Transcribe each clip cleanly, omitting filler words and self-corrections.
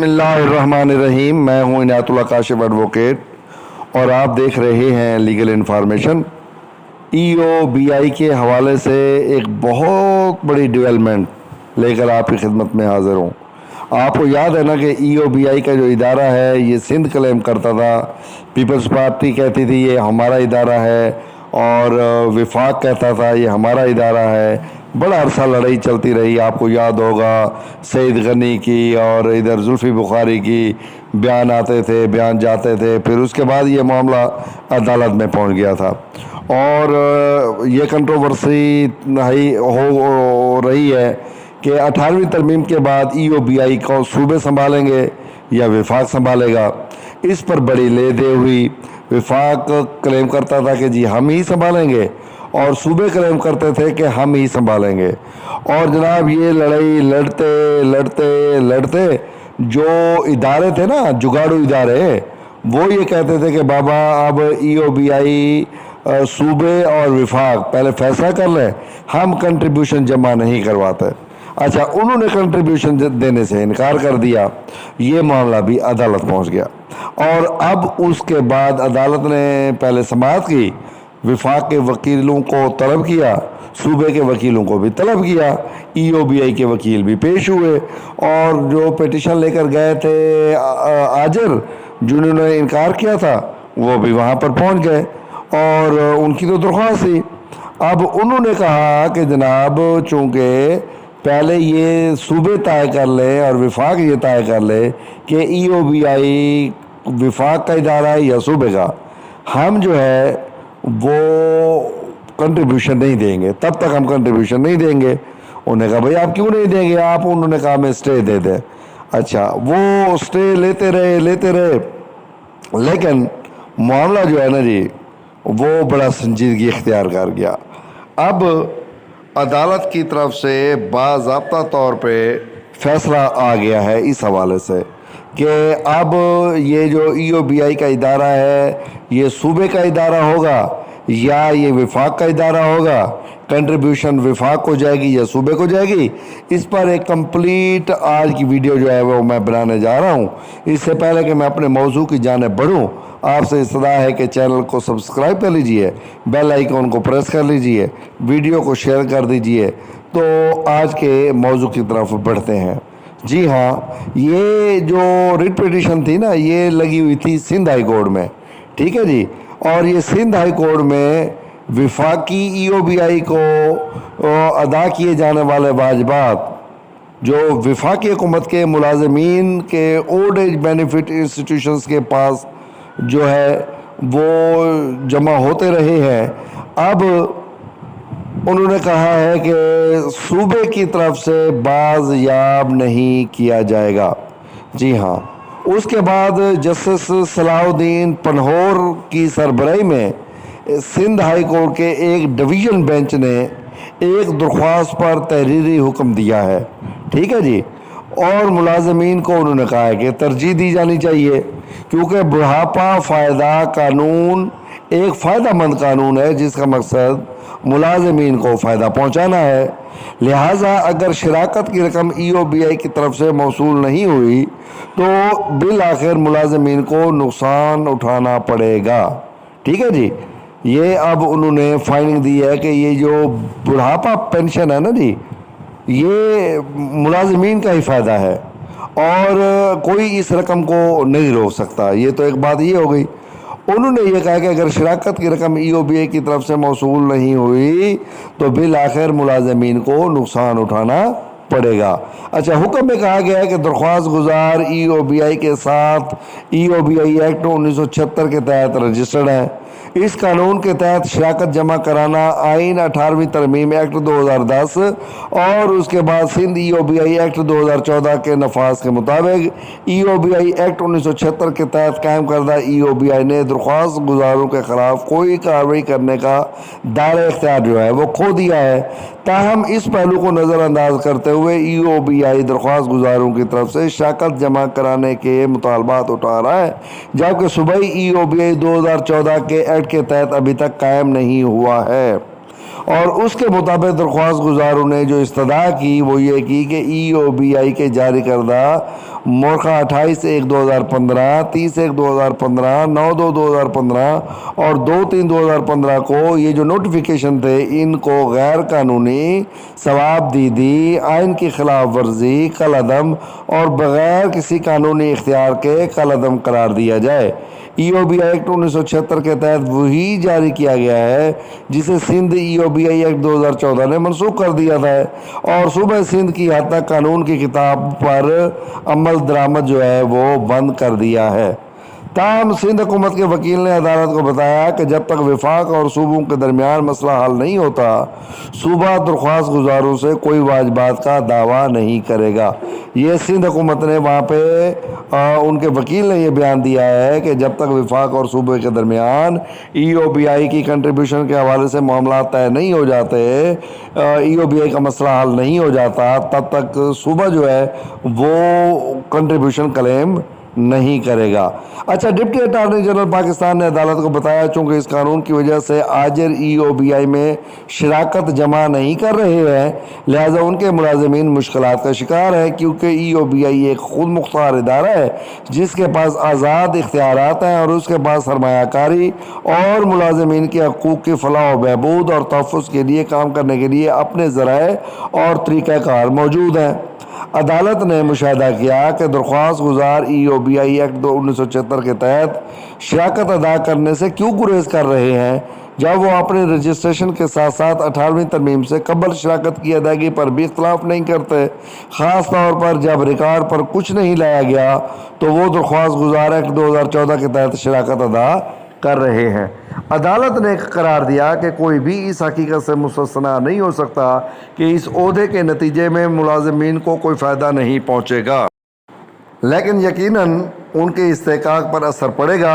बिस्मिल्लाहिर्रहमानिर्रहीम। मैं हूं इनायतुल्लाह काशिफ एडवोकेट और आप देख रहे हैं लीगल इन्फॉर्मेशन। EOBI के हवाले से एक बहुत बड़ी डेवलपमेंट लेकर आपकी खिदमत में हाज़िर हूं। आपको याद है ना कि EOBI का जो इदारा है ये सिंध क्लेम करता था, पीपल्स पार्टी कहती थी ये हमारा इदारा है और विफाक कहता था ये हमारा इदारा है। बड़ा अरसा लड़ाई चलती रही, आपको याद होगा सईद गनी की और इधर जुल्फ़ी बुखारी की बयान आते थे, बयान जाते थे। फिर उसके बाद ये मामला अदालत में पहुंच गया था और ये कंट्रोवर्सी हो रही है कि 18वीं तरमीम के बाद EOBI को सूबे संभालेंगे या विफाक संभालेगा। इस पर बड़ी ले दे हुई। विफाक क्लेम करता था कि जी हम ही संभालेंगे और सूबे क्लेम करते थे कि हम ही संभालेंगे। और जनाब ये लड़ाई लड़ते लड़ते लड़ते जो इदारे थे ना, जुगाड़ू इदारे, वो ये कहते थे कि बाबा अब EOBI सूबे और विफाक पहले फैसला कर लें, हम कंट्रीब्यूशन जमा नहीं करवाते। अच्छा, उन्होंने कंट्रीब्यूशन देने से इनकार कर दिया। ये मामला भी अदालत पहुंच गया और अब उसके बाद अदालत ने पहले समाअत की, विफाक के वकीलों को तलब किया, सूबे के वकीलों को भी तलब किया, EOBI के वकील भी पेश हुए और जो पिटिशन लेकर गए थे आजर, जिन्होंने इनकार किया था, वो भी वहाँ पर पहुँच गए और उनकी तो दरख्वास्त थी। अब उन्होंने कहा कि जनाब चूँकि पहले ये सूबे तय कर ले और विफाक ये तय कर ले कि EOBI विफाक का इदारा है या सूबे का, हम जो है वो कंट्रीब्यूशन नहीं देंगे, तब तक हम कंट्रीब्यूशन नहीं देंगे। उन्होंने कहा भाई आप क्यों नहीं देंगे आप? उन्होंने कहा मैं स्टे दे दें। अच्छा, वो स्टे लेते रहे, लेकिन मामला जो है ना जी वो बड़ा संजीदगी इख्तियार कर गया। अब अदालत की तरफ से बाज़ाब्ता तौर पे फैसला आ गया है इस हवाले से कि अब ये जो EOBI का इदारा है ये सूबे का इदारा होगा या ये विफाक का इदारा होगा, कंट्रीब्यूशन विफाक को जाएगी या सूबे को जाएगी। इस पर एक कंप्लीट आज की वीडियो जो है वो मैं बनाने जा रहा हूँ। इससे पहले कि मैं अपने मौजू की जानिब बढ़ूँ, आपसे इस्तदा है कि चैनल को सब्सक्राइब कर लीजिए, बेल आइकन को प्रेस कर लीजिए, वीडियो को शेयर कर दीजिए। तो आज के मौजू की तरफ बढ़ते हैं। जी हाँ, ये जो रिट पिटिशन थी ना ये लगी हुई थी सिंध हाई कोर्ट में, ठीक है जी। और ये सिंध हाई कोर्ट में विफाकी EOBI को अदा किए जाने वाले वाजिबात जो विफाकी हुकूमत के मुलाजमीन के ओल्ड एज बेनिफिट इंस्टीट्यूशंस के पास जो है वो जमा होते रहे हैं, अब उन्होंने कहा है कि सूबे की तरफ से बाज़याब नहीं किया जाएगा। जी हाँ, उसके बाद जस्टिस सलाहुद्दीन पनहोर की सरबराही में सिंध हाई कोर्ट के एक डिवीज़न बेंच ने एक दरख्वास्त पर तहरीरी हुक्म दिया है, ठीक है जी। और मुलाजमीन को उन्होंने कहा है कि तरजीह दी जानी चाहिए क्योंकि बुढ़ापा फ़ायदा कानून एक फ़ायदा मंद कानून है जिसका मकसद मुलाजमीन को फ़ायदा पहुंचाना है। लिहाजा अगर शराकत की रकम EOBI की तरफ से मौसूल नहीं हुई तो बिल आखिर मुलाजमीन को नुकसान उठाना पड़ेगा, ठीक है जी। ये अब उन्होंने फाइंडिंग दी है कि ये जो बुढ़ापा पेंशन है ना जी, ये मुलाजमीन का ही फ़ायदा है और कोई इस रकम को नहीं रोक सकता। ये तो एक बात ये हो गई। उन्होंने ये कहा कि अगर शराकत की रकम EOBI की तरफ से मौसूल नहीं हुई तो बिल आखिर मुलाजमीन को नुकसान उठाना पड़ेगा। अच्छा, हुक्म में कहा गया है कि दरख्वास्त गुजार EOBI के साथ EOBI एक्ट 1976 के तहत रजिस्टर्ड है। इस कानून के तहत शराकत जमा कराना आइन 18वीं तरमीम एक्ट 2010 और उसके बाद सिंध EOBI एक्ट 2014 के नफाज के मुताबिक EOBI एक्ट 1976 के तहत कायम करदा EOBI ने दरख्वास्त गुजारों के खिलाफ कोई कार्रवाई करने का दायरा इख्तियार जो है वो खो दिया है। ताहम इस पहलू को नज़रअंदाज करते हुए EOBI दरख्वास्त गुजारों की तरफ से शराकत जमा कराने के मुतालबात उठा रहा है, जबकि सूबाई EOBI 2014 के एक्ट के तहत अभी तक कायम नहीं हुआ है। और उसके मुताबिक दरख्वास्त गुजारों ने जो इस्तदा की वो ये की कि EOBI के जारी करदा मोरखा 28/1/2015, 30/1/2015, 9/2/2015 और 2/3/2015 को ये जो नोटिफिकेशन थे इनको गैर कानूनी, सवाबदीदी, आइन की खिलाफ वर्जी, कलअदम और बग़ैर किसी कानूनी इख्तियार के कलअदम करार दिया जाए। EOBI एक्ट 1976 के तहत वही जारी किया गया है जिसे सिंध EOBI एक्ट 2014 ने मनसूख कर दिया था और सूबे सिंध की हद तक कानून की किताब पर अमल दरामद जो है वो बंद कर दिया है। ताहम सिंध हुकूमत के वकील ने अदालत को बताया कि जब तक विफाक और सूबों के दरमियान मसला हल नहीं होता, सूबा दरख्वास्त गुजारों से कोई वाजिबात का दावा नहीं करेगा। ये सिंध हुकूमत ने वहाँ पे उनके वकील ने ये बयान दिया है कि जब तक विफाक और सूबे के दरमियान EOBI की कंट्रीब्यूशन के हवाले से मामला तय नहीं हो जाते, EOBI का मसला हल नहीं हो जाता, तब तक सूबा जो है वो कंट्रीब्यूशन क्लेम नहीं करेगा। अच्छा, डिप्टी अटॉर्नी जनरल पाकिस्तान ने अदालत को बताया चूंकि इस कानून की वजह से आजिर EOBI में शिराकत जमा नहीं कर रहे हैं, लिहाजा उनके मुलाजमीन मुश्किलात का शिकार है क्योंकि EOBI एक खुद मुख्तार इदारा है जिसके पास आज़ाद इख्तियारात हैं और उसके पास सरमायाकारी और मुलाजमीन के हकूक़ की फलाह व बहबूद और तहफ़्फ़ुज़ के लिए काम करने के लिए अपने ज़राए और तरीक़ाकार मौजूद हैं। अदालत ने मुशाहिदा किया कि दरख्वास्त गुजार EOBI एक्ट 1976 के तहत शिराकत अदा करने से क्यों गुरेज कर रहे हैं जब वो अपने रजिस्ट्रेशन के साथ साथ 18वीं तरमीम से कबल शिराकत की अदायगी पर भी इख्तलाफ नहीं करते। ख़ास तौर पर जब रिकॉर्ड पर कुछ नहीं लाया गया तो वो दरख्वास्त गुजार एक्ट 2014 के तहत शिराकत अदा कर रहे हैं। अदालत ने करार दिया कि कोई भी इस हकीकत से मुस्तस्ना नहीं हो सकता कि इस ओहदे के नतीजे में मुलाजमीन को कोई फ़ायदा नहीं पहुँचेगा, लेकिन यकीनन उनके इस्तेहकाक पर असर पड़ेगा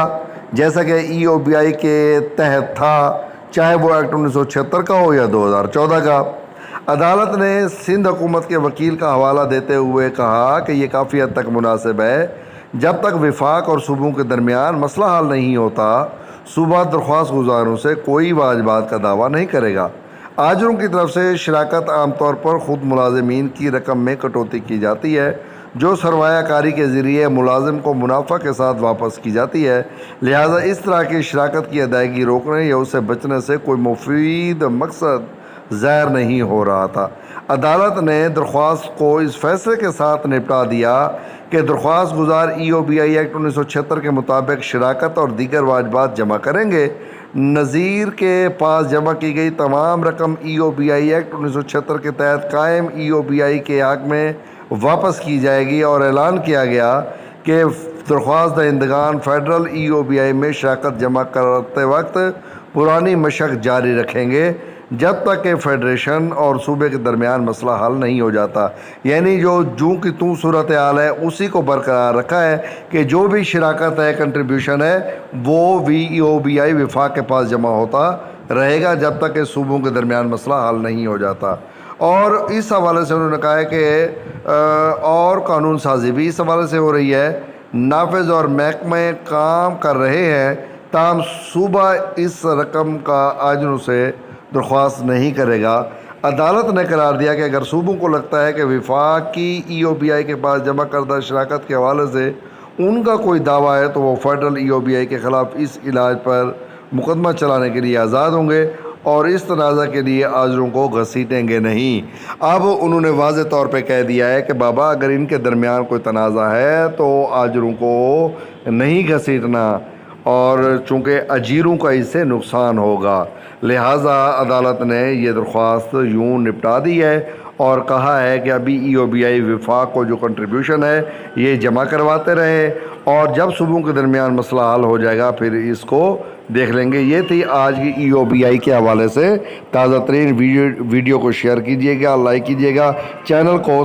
जैसा कि EOBI के तहत था, चाहे वो एक्ट 1976 का हो या 2014 का। अदालत ने सिंध हुकूमत के वकील का हवाला देते हुए कहा कि ये काफ़ी हद तक मुनासिब है। जब तक विफाक और सूबों के दरमियान मसला हल नहीं होता, सूबा दरख्वास्त गुजारों से कोई वाजिबात का दावा नहीं करेगा। आजरों की तरफ से शिराकत आमतौर पर ख़ुद मुलाजमीन की रकम में कटौती की जाती है जो सरमायाकारी के ज़रिए मुलाजिम को मुनाफा के साथ वापस की जाती है, लिहाजा इस तरह की शिराकत की अदायगी रोकने या उससे बचने से कोई मुफीद मकसद ज़ाहिर नहीं हो रहा था। अदालत ने दरख्वास्त को इस फैसले के साथ निपटा दिया कि दरख्वास्त गुजार EOBI एक्ट 1976 के मुताबिक शिराकत और दीगर वाजिबात जमा करेंगे। नज़ीर के पास जमा की गई तमाम रकम EOBI एक्ट 1976 के तहत कायम EOBI के हक़ में वापस की जाएगी और ऐलान किया गया कि दरख्वास्त दहिंदगान फ़ेडरल EOBI में शिराकत जमा करते वक्त पुरानी मशक जारी रखेंगे जब तक कि फेडरेशन और सूबे के दरमियान मसला हल नहीं हो जाता। यानी जो जूँ की तू सूरत हाल है उसी को बरकरार रखा है कि जो भी शिराकत है, कंट्रीब्यूशन है, वो EOBI विफाक के पास जमा होता रहेगा जब तक कि सूबों के दरमियान मसला हल नहीं हो जाता। और इस हवाले से उन्होंने कहा है कि और कानून साजी भी इस हवाले से हो रही है। नाफिज और महकमे काम कर रहे हैं, ताहम सूबा इस रकम का आजरों से दरख्वास्त नहीं करेगा। अदालत ने करार दिया कि अगर सूबों को लगता है कि विफाक की EOBI के पास जमा करदा शिराकत के हवाले से उनका कोई दावा है तो वो फ़ेडरल EOBI के ख़िलाफ़ इस इलाज पर मुकदमा चलाने के लिए आज़ाद होंगे और इस तनाज़ा के लिए आजरों को घसीटेंगे नहीं। अब उन्होंने वाज़े तौर पे कह दिया है कि बाबा अगर इनके दरमियान कोई तनाज़ा है तो आजरों को नहीं घसीटना और चूँकि अजीरों का इससे नुकसान होगा, लिहाजा अदालत ने यह दरख्वास्त यूँ निपटा दी है और कहा है कि अभी EOBI विफाक को जो कंट्रीब्यूशन है ये जमा करवाते रहे और जब सूबों के दरमियान मसला हल हो जाएगा फिर इसको देख लेंगे। ये थी आज की EOBI के हवाले से ताज़ा तरीन वीडियो को शेयर कीजिएगा, लाइक कीजिएगा, चैनल को